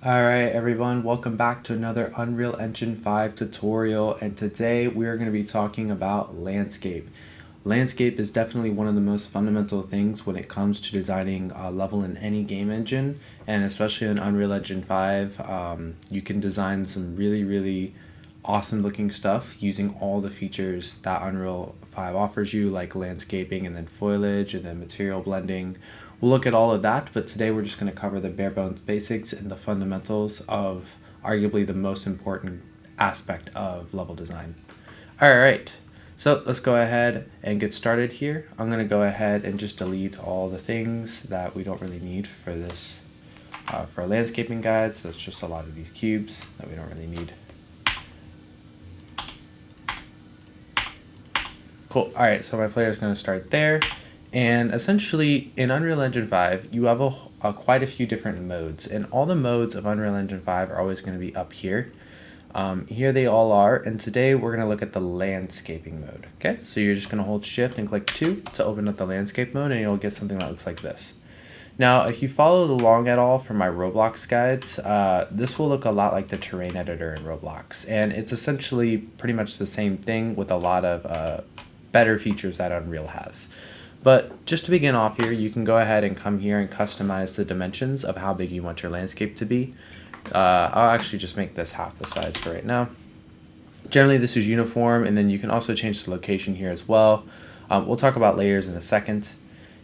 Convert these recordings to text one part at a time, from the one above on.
Alright everyone, welcome back to another Unreal Engine 5 tutorial, and today we are going to be talking about landscape. Landscape is definitely one of the most fundamental things when it comes to designing a level in any game engine, and especially in Unreal Engine 5. You can design some really awesome looking stuff using all the features that Unreal 5 offers you, like landscaping and then foliage and then material blending. We'll look at all of that, but today we're just going to cover the bare bones basics and the fundamentals of arguably the most important aspect of level design. Alright, so let's go ahead and get started here. I'm going to go ahead and just delete all the things that we don't really need for this, for our landscaping guide. So it's just a lot of these cubes that we don't really need. Cool. Alright, so my player is going to start there. And essentially, in Unreal Engine 5, you have quite a few different modes, and all the modes of Unreal Engine 5 are always going to be up here. Here they all are, and today we're going to look at the landscaping mode. Okay, so you're just going to hold Shift and click 2 to open up the landscape mode, and you'll get something that looks like this. Now, if you followed along at all from my Roblox guides, this will look a lot like the terrain editor in Roblox, and it's essentially pretty much the same thing with a lot of better features that Unreal has. But just to begin off here, you can go ahead and come here and customize the dimensions of how big you want your landscape to be. I'll actually just make this half the size for right now. Generally, this is uniform, and then you can also change the location here as well. We'll talk about layers in a second.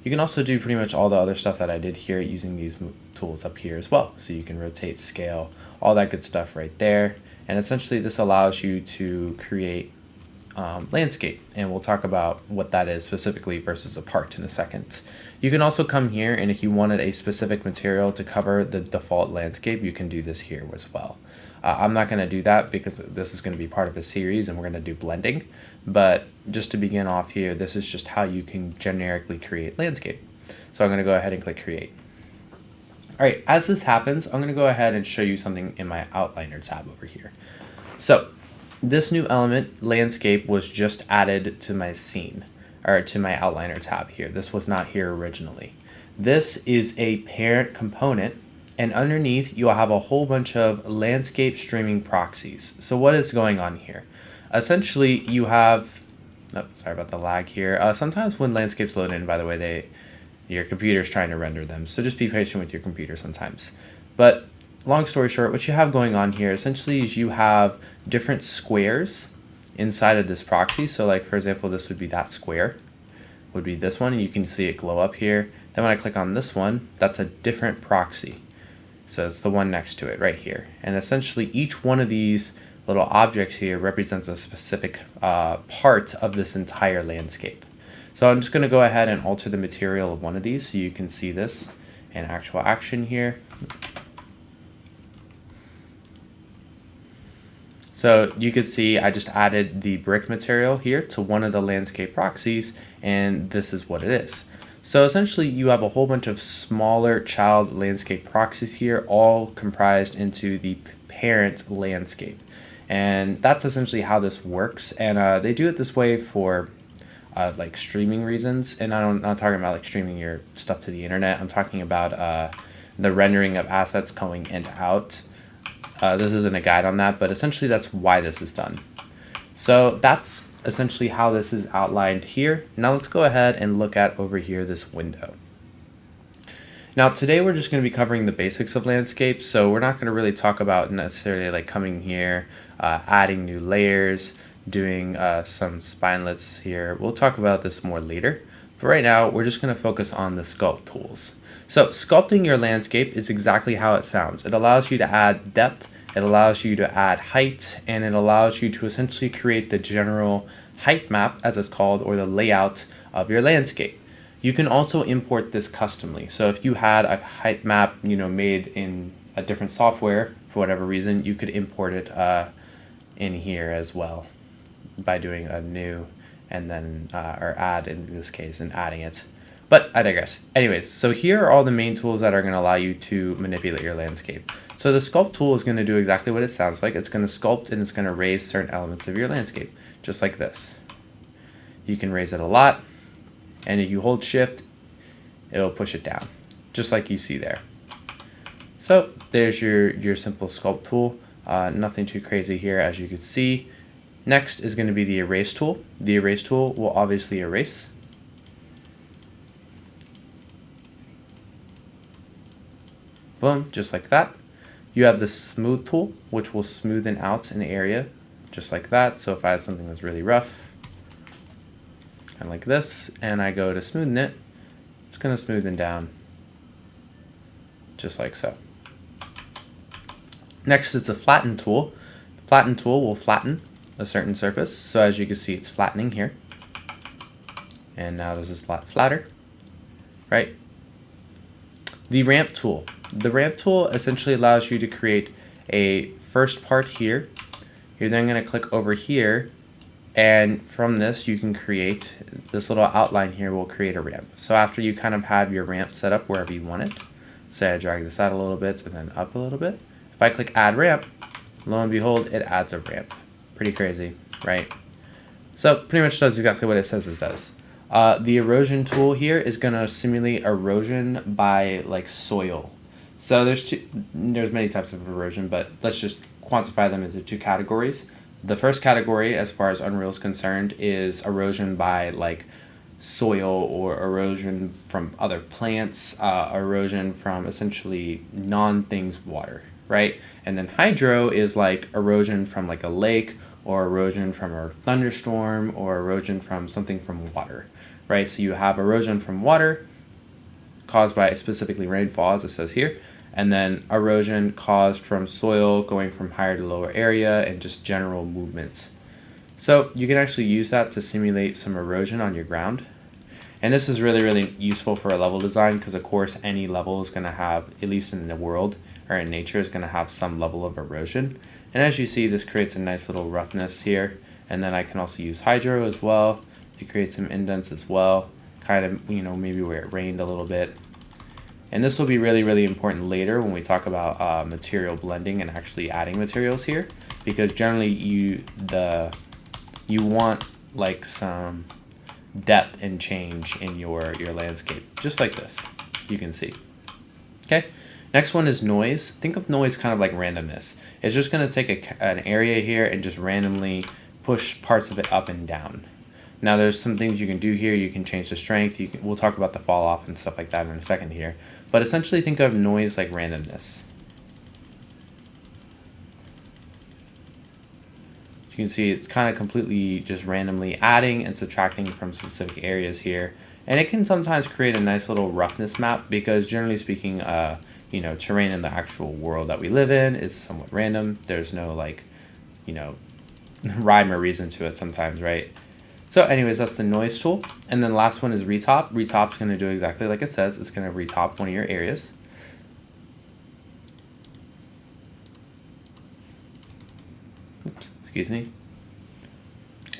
You can also do pretty much all the other stuff that I did here using these tools up here as well. So you can rotate, scale, all that good stuff right there. And essentially, this allows you to create landscape, and we'll talk about what that is specifically versus a part in a second. You can also come here, and if you wanted a specific material to cover the default landscape, you can do this here as well. I'm not going to do that because this is going to be part of a series and we're going to do blending, but just to begin off here, this is just how you can generically create landscape. So I'm going to go ahead and click create. Alright, as this happens, I'm going to go ahead and show you something in my outliner tab over here. So this new element, landscape, was just added to my scene, or to my outliner tab here. This was not here originally. This is a parent component, and underneath you'll have a whole bunch of landscape streaming proxies. So what is going on here? Essentially, you have, sorry about the lag here. Sometimes when landscapes load in, by the way, your computer's trying to render them. So just be patient with your computer sometimes. But long story short, what you have going on here essentially is you have different squares inside of this proxy. So like, for example, this would be that square, would be this one, and you can see it glow up here. Then when I click on this one, that's a different proxy. So it's the one next to it right here. And essentially each one of these little objects here represents a specific part of this entire landscape. So I'm just going to go ahead and alter the material of one of these so you can see this in actual action here. So you could see I just added the brick material here to one of the landscape proxies, and this is what it is. So essentially you have a whole bunch of smaller child landscape proxies here, all comprised into the parent landscape. And that's essentially how this works. And they do it this way for like streaming reasons. And I'm not talking about like streaming your stuff to the internet. I'm talking about the rendering of assets going in and out. This isn't a guide on that, but essentially that's why this is done. So that's essentially how this is outlined here. Now let's go ahead and look at over here this window. Now today we're just going to be covering the basics of landscape, so we're not going to really talk about necessarily like coming here, adding new layers, doing some spinelets here. We'll talk about this more later, but right now we're just going to focus on the sculpt tools. So sculpting your landscape is exactly how it sounds. It allows you to add depth, it allows you to add height, and it allows you to essentially create the general height map, as it's called, or the layout of your landscape. You can also import this customly. So if you had a height map, made in a different software for whatever reason, you could import it in here as well by doing a new and then or add in this case and adding it. But I digress. Anyways, so here are all the main tools that are going to allow you to manipulate your landscape. So the sculpt tool is going to do exactly what it sounds like. It's going to sculpt and it's going to raise certain elements of your landscape, just like this. You can raise it a lot, and if you hold shift, it'll push it down, just like you see there. So there's your simple sculpt tool. Nothing too crazy here, as you can see. Next is going to be the erase tool. The erase tool will obviously erase. Boom, just like that. You have the smooth tool, which will smoothen out an area, just like that. So if I have something that's really rough, kind of like this, and I go to smoothen it, it's going to smoothen down, just like so. Next is the flatten tool. The flatten tool will flatten a certain surface. So as you can see, it's flattening here. And now this is flatter, right? The ramp tool. The ramp tool essentially allows you to create a first part here. You're then going to click over here, and from this you can create this little outline here will create a ramp. So after you kind of have your ramp set up wherever you want it, say I drag this out a little bit and then up a little bit. If I click add ramp, lo and behold, it adds a ramp. Pretty crazy, right? So pretty much does exactly what it says it does. The erosion tool here is going to simulate erosion by like soil. So there's many types of erosion, but let's just quantify them into two categories. The first category, as far as Unreal is concerned, is erosion by like soil or erosion from other plants, erosion from essentially non-things water, right? And then hydro is like erosion from like a lake, or erosion from a thunderstorm, or erosion from something from water, right? So you have erosion from water caused by specifically rainfall, as it says here, and then erosion caused from soil going from higher to lower area and just general movements. So you can actually use that to simulate some erosion on your ground. And this is really, really useful for a level design because, of course, any level is going to have, at least in the world or in nature, is going to have some level of erosion. And as you see, this creates a nice little roughness here. And then I can also use hydro as well to create some indents as well, kind of, you know, maybe where it rained a little bit. And this will be really, really important later when we talk about material blending and actually adding materials here, because generally you want like some depth and change in your landscape, just like this, you can see. Okay, next one is noise. Think of noise kind of like randomness. It's just going to take an area here and just randomly push parts of it up and down. Now there's some things you can do here. You can change the strength. We'll talk about the fall off and stuff like that in a second here. But essentially think of noise like randomness. You can see it's kind of completely just randomly adding and subtracting from specific areas here. And it can sometimes create a nice little roughness map because generally speaking, you know, terrain in the actual world that we live in is somewhat random. There's no like, you know, rhyme or reason to it sometimes, right? So anyways, that's the noise tool. And then the last one is retop. Retop's going to do exactly like it says. It's going to retop one of your areas. Oops, excuse me.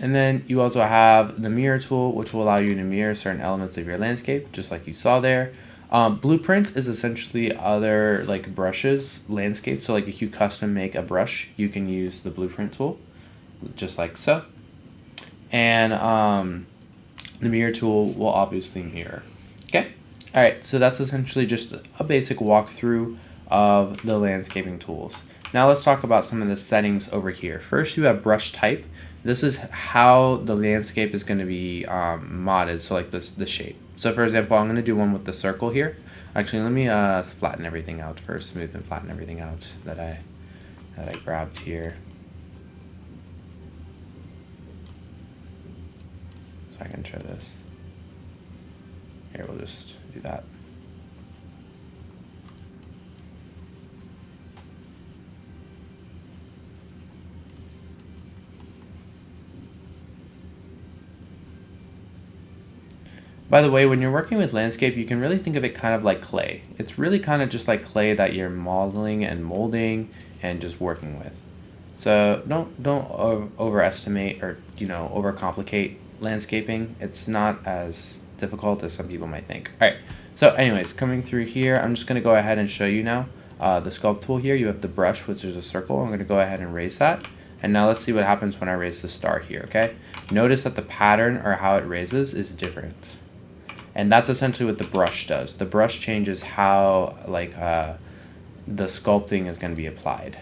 And then you also have the mirror tool, which will allow you to mirror certain elements of your landscape, just like you saw there. Blueprint is essentially other like brushes, landscape. So like if you custom make a brush, you can use the blueprint tool, just like so. And the mirror tool will obviously mirror. Okay, all right, so that's essentially just a basic walkthrough of the landscaping tools. Now let's talk about some of the settings over here. First, you have brush type. This is how the landscape is going to be modded, so like the shape. So for example, I'm going to do one with the circle here. Actually, let me flatten everything out first, smooth and flatten everything out that I grabbed here. I can show this. Here, we'll just do that. By the way, when you're working with landscape, you can really think of it kind of like clay. It's really kind of just like clay that you're modeling and molding and just working with. So don't overestimate or, you know, overcomplicate landscaping. It's not as difficult as some people might think. All right, so anyways, coming through here, I'm just going to go ahead and show you now the sculpt tool here. You have the brush, which is a circle. I'm going to go ahead and raise that. And now let's see what happens when I raise the star here, okay? Notice that the pattern or how it raises is different. And that's essentially what the brush does. The brush changes how like the sculpting is going to be applied.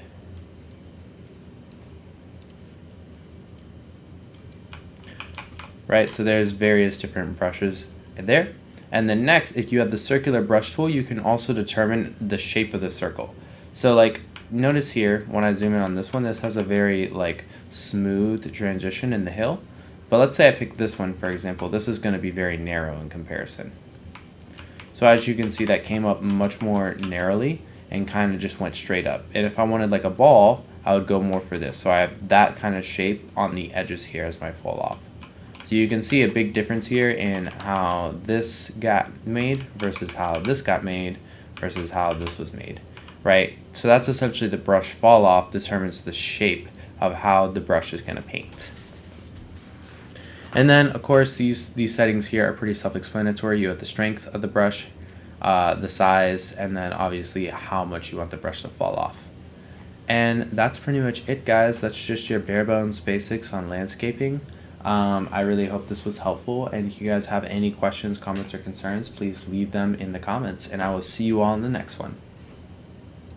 Right, so there's various different brushes there. And then next, if you have the circular brush tool, you can also determine the shape of the circle. So like, notice here, when I zoom in on this one, this has a very like smooth transition in the hill. But let's say I pick this one, for example, this is going to be very narrow in comparison. So as you can see, that came up much more narrowly and kind of just went straight up. And if I wanted like a ball, I would go more for this. So I have that kind of shape on the edges here as my fall off. So you can see a big difference here in how this got made versus how this got made versus how this was made, right? So that's essentially the brush fall off determines the shape of how the brush is going to paint. And then, of course, these settings here are pretty self-explanatory. You have the strength of the brush, the size, and then obviously how much you want the brush to fall off. And that's pretty much it, guys. That's just your bare bones basics on landscaping. I really hope this was helpful, and if you guys have any questions, comments, or concerns, please leave them in the comments, and I will see you all in the next one.